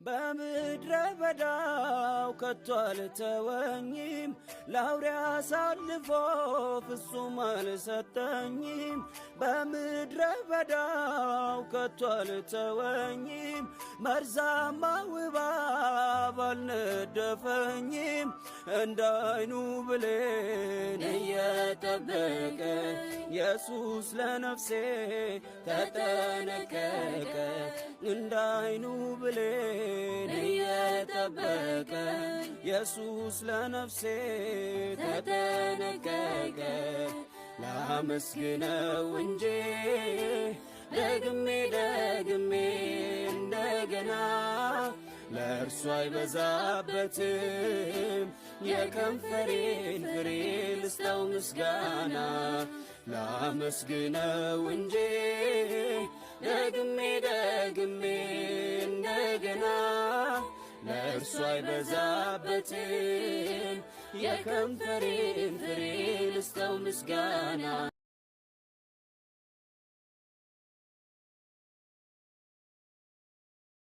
በምድረ በዳው ከቶ አልተወኝም፣ ለአውሬ አሳልፎ ፍጹም አልሰጠኝም። በምድረ በዳው ከቶ አልተወኝም፣ መርዛማው እባብ አልነደፈኝም። እንደ ዓይኑ ብሌን እየጠበቀ ኢየሱስ ለነፍሴ ተጠነቀቀ። እንደ ዓይኑ ብሌን እየጠበቀ ኢየሱስ ለነፍሴ ተጠነቀቀ። ላመስግነው እንጂ ደግሜ ደግሜ እንደገና ለእርሱ አይበዛበትም የከንፈሬን ፍሬ ልስጠው ምስጋና። ላመስግነው እንጂ ደግሜ ደግሜ እንደገና ለእርሱ አይበዛበትም የከንፈሬን ፍሬ ልስጠው ምስጋና።